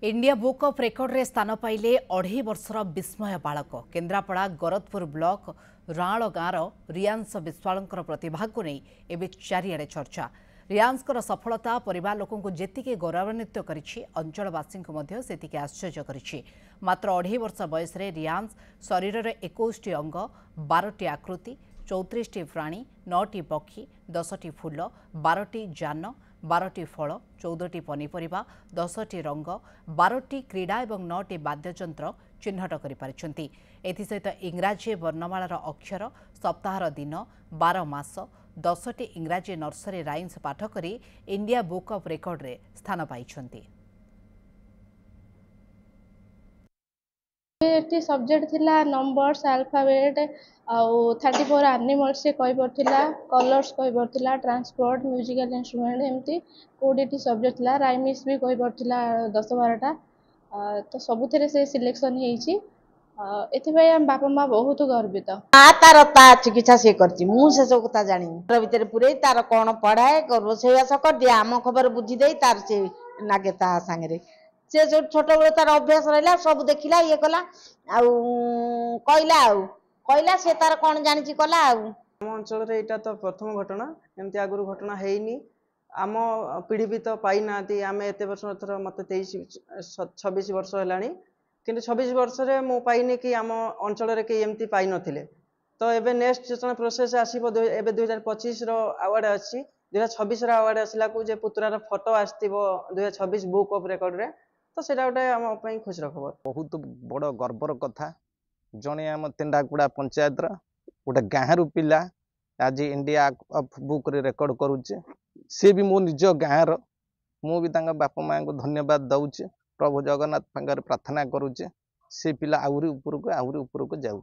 India book of record रे स्थान पाइले 2.5 वर्षर विस्मय बालक केन्द्रापड़ा गरदपुर ब्लॉक राण गाँवर रियांश विश्वालंकर प्रतिभा को नहीं एवं चारिआडे चर्चा। रियांशकर सफलता परिवार लोकों को जेतिके गौरवान्वित करिछि अंचलवासी सेतिके आश्चर्य करिछि। मात्र 2.5 वर्ष बयस रियांश शरीर रे 21 अंग 12 आकृति 34 प्राणी 9 पक्षी 10 फूल 12 जान 12 फल 14 पनीपरिबा 10 रंग 12 क्रीड़ा और 9 वाद्ययंत्र चिन्हट करिपारिछन्ति। एथिसहित इंग्राजी वर्णमालार अक्षर सप्ताहर दिन 12 मास 10 इंग्राजी नर्सरी राइम्स पाठ करी इंडिया बुक ऑफ रेकर्ड रे स्थान पाइछन्ति। एटी सब्जेक्ट थिला नंबर्स अल्फाबेट आउ 34 एनिमल्स से कहि परथिला कलर्स कहि परथिला ट्रांसपोर्ट म्यूजिकल इंस्ट्रूमेंट एमती 20 सब्जेक्ट थिला राइम्स भी कहि परथिला 10 12टा तो सबुथिरे से सिलेक्शन हेछि। एथि भाई हम बापा मां बहुत गर्वित। तार ता चिकित्सा से करछि मु से सब कथा जानि तार भीतर पुरे तार कोन पढ़ाए रोसेवास कर दिया आम खबर बुझी देई तार से नागे ता संगे से जो छोट बड़ तार अभ्यास रहला सब देखिला ये कला कहला से तार कोन जानि कला। आम अंचल रे एटा तो प्रथम घटना एमती आगुरु घटना हेइनी आम पीढ़ी भी तो पाई नाती आम एत वर्ष थर मत 26 वर्ष है कि 26 वर्ष रे मु पाइनी कि आम अंचल रे के एमती पाई नथिले। तो एबे नेक्स्ट जो प्रोसेस आसीबो एबे 2025 रो अवार्ड अछि 2026 रो अवार्ड आसला को जे पुत्रार फोटो आस्तिबो 2026 बुक ऑफ रेकॉर्ड रे तो सेटा गोटे आम पई खुशी खबर। बहुत बड़ गर्वर कथा जने आम तेंडाकुड़ा पंचायत गोटे गाँव पिला आज इंडिया ऑफ बुक रे रेकॉर्ड करुचे सी भी मो निज गाँव मु भी बापा माँ को धन्यवाद दउचे प्रभु जगन्नाथ पाखरे प्रार्थना करुचे से पिला आहुरी ऊपर को जाऊ।